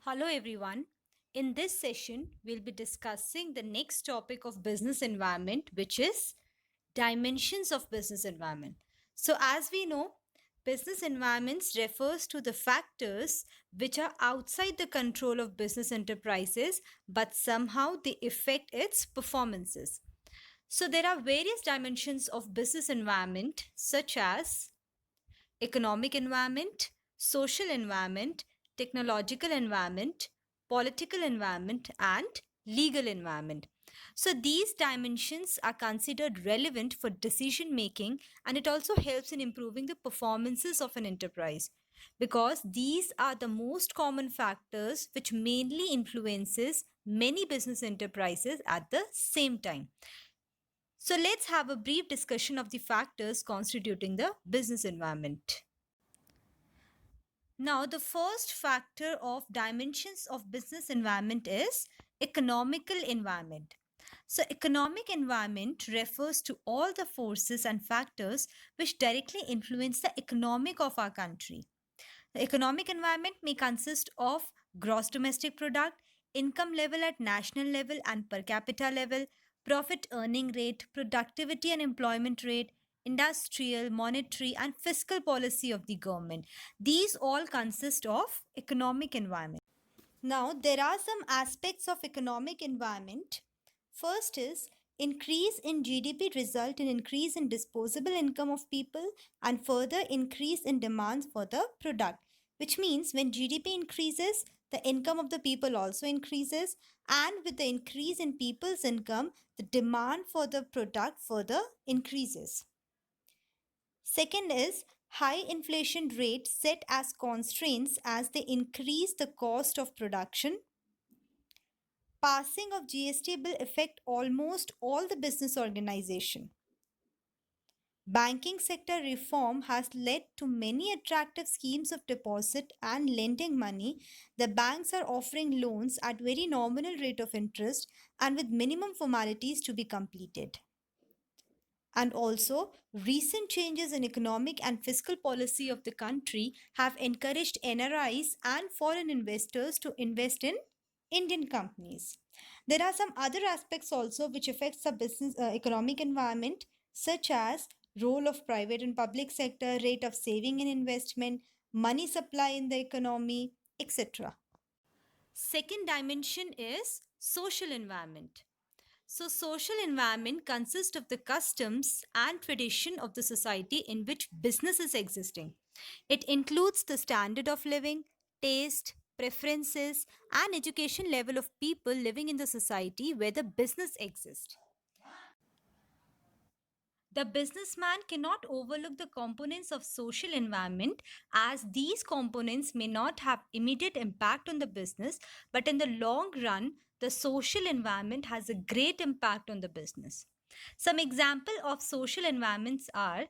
Hello, everyone. In this session, we'll be discussing the next topic of business environment, which is dimensions of business environment. So, as we know, business environments refers to the factors which are outside the control of business enterprises, but somehow they affect its performances. So, there are various dimensions of business environment, such as economic environment, social environment, technological environment, political environment, and legal environment. So, these dimensions are considered relevant for decision making, and it also helps in improving the performances of an enterprise because these are the most common factors which mainly influences many business enterprises at the same time. So let's have a brief discussion of the factors constituting the business environment. Now, the first factor of dimensions of business environment is economical environment. So, economic environment refers to all the forces and factors which directly influence the economic of our country. The economic environment may consist of gross domestic product, income level at national level and per capita level, profit earning rate, productivity and employment rate, industrial, monetary, and fiscal policy of the government. These all consist of economic environment. Now, there are some aspects of economic environment. First is increase in GDP result in increase in disposable income of people and further increase in demands for the product, which means when GDP increases, the income of the people also increases, and with the increase in people's income, the demand for the product further increases. Second is high inflation rate set as constraints as they increase the cost of production. Passing of GST will affect almost all the business organization. Banking sector reform has led to many attractive schemes of deposit and lending money. The banks are offering loans at very nominal rate of interest and with minimum formalities to be completed. And also, recent changes in economic and fiscal policy of the country have encouraged NRIs and foreign investors to invest in Indian companies. There are some other aspects also which affects the business economic environment, such as role of private and public sector, rate of saving and investment, money supply in the economy, etc. Second dimension is social environment. So, social environment consists of the customs and tradition of the society in which business is existing. It includes the standard of living, taste, preferences, and education level of people living in the society where the business exists. The businessman cannot overlook the components of social environment as these components may not have immediate impact on the business, but in the long run, the social environment has a great impact on the business. Some example of social environments are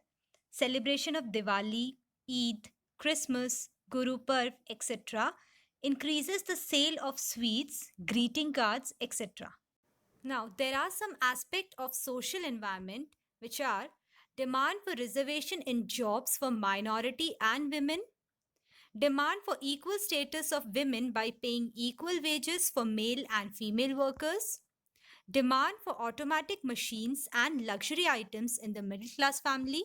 celebration of Diwali, Eid, Christmas, Guru Parv, etc. increases the sale of sweets, greeting cards, etc. Now, there are some aspects of social environment which are demand for reservation in jobs for minority and women, demand for equal status of women by paying equal wages for male and female workers, demand for automatic machines and luxury items in the middle class family,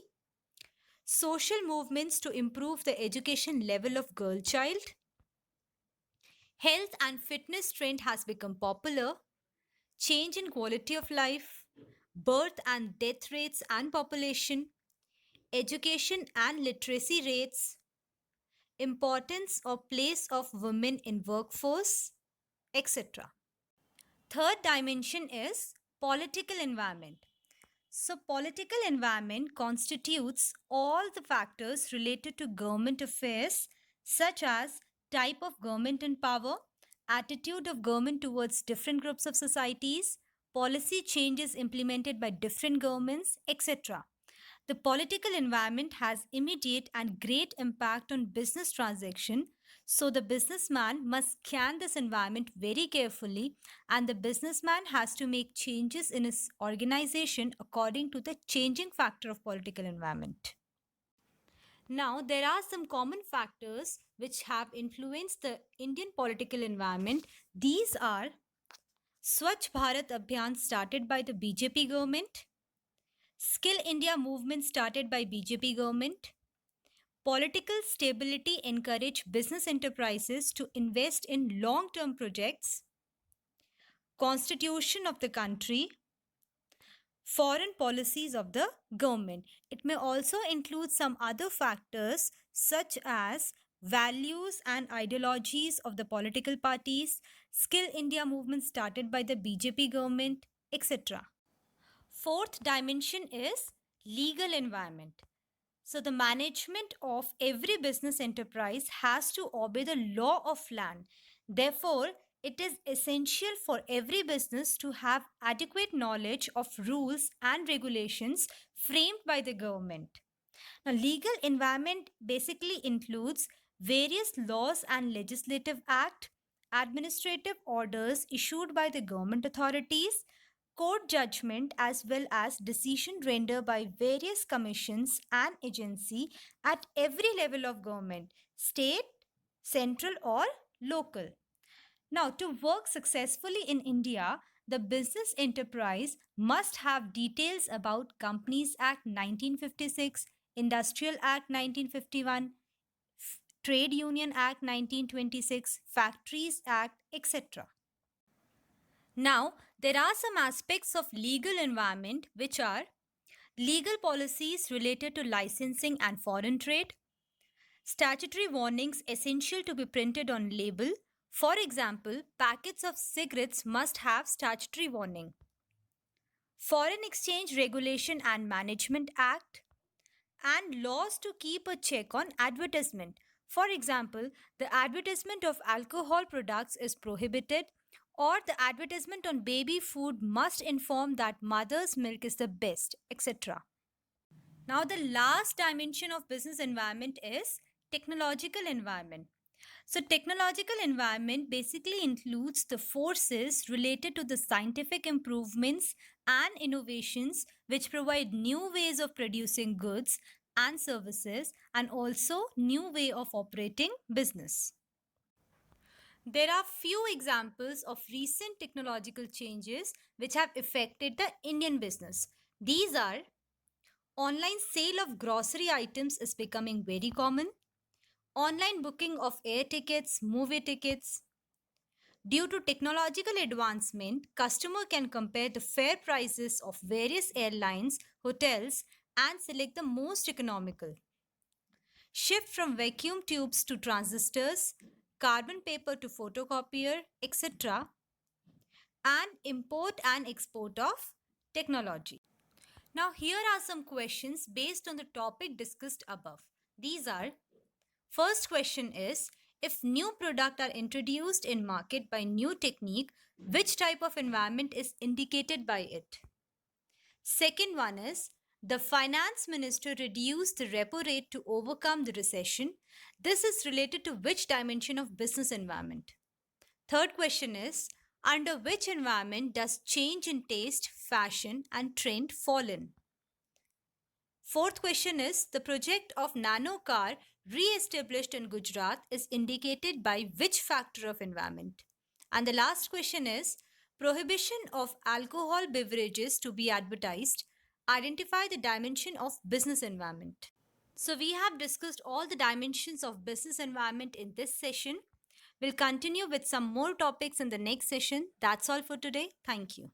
social movements to improve the education level of girl child, health and fitness trend has become popular, change in quality of life, birth and death rates and population, education and literacy rates, importance or place of women in workforce, etc. Third dimension is political environment. So, political environment constitutes all the factors related to government affairs, such as type of government in power, attitude of government towards different groups of societies, policy changes implemented by different governments, etc. The political environment has immediate and great impact on business transaction. So the businessman must scan this environment very carefully and the businessman has to make changes in his organization according to the changing factor of political environment. Now, there are some common factors which have influenced the Indian political environment. These are Swachh Bharat Abhiyan started by the BJP government, Skill India movement started by BJP government, political stability encouraged business enterprises to invest in long-term projects, constitution of the country, foreign policies of the government. It may also include some other factors such as values and ideologies of the political parties, Skill India movement started by the BJP government, etc. Fourth dimension is legal environment. So, the management of every business enterprise has to obey the law of land. Therefore, it is essential for every business to have adequate knowledge of rules and regulations framed by the government. Now, legal environment basically includes various laws and legislative act, administrative orders issued by the government authorities, court judgment as well as decision rendered by various commissions and agency at every level of government, state, central or local. Now, to work successfully in India, the business enterprise must have details about Companies Act 1956, Industrial Act 1951, Trade Union Act 1926, Factories Act, etc. Now, there are some aspects of legal environment which are legal policies related to licensing and foreign trade, statutory warnings essential to be printed on label. For example, packets of cigarettes must have statutory warning. Foreign Exchange Regulation and Management Act, and laws to keep a check on advertisement. For example, the advertisement of alcohol products is prohibited, or the advertisement on baby food must inform that mother's milk is the best, etc. Now, the last dimension of business environment is technological environment. So, technological environment basically includes the forces related to the scientific improvements and innovations which provide new ways of producing goods and services and also new way of operating business. There are few examples of recent technological changes which have affected the Indian business. These are online sale of grocery items is becoming very common. Online booking of air tickets, movie tickets. Due to technological advancement, customer can compare the fare prices of various airlines, hotels and select the most economical. Shift from vacuum tubes to transistors, carbon paper to photocopier, etc. and import and export of technology. Now here are some questions based on the topic discussed above. These are: first question is, if new product are introduced in market by new technique, which type of environment is indicated by it? Second one is, the finance minister reduced the repo rate to overcome the recession. This is related to which dimension of business environment? Third question is, under which environment does change in taste, fashion and trend fall in? Fourth question is, the project of nano car re-established in Gujarat is indicated by which factor of environment? And the last question is, prohibition of alcohol beverages to be advertised. Identify the dimension of business environment. So we have discussed all the dimensions of business environment in this session. We'll continue with some more topics in the next session. That's all for today. Thank you.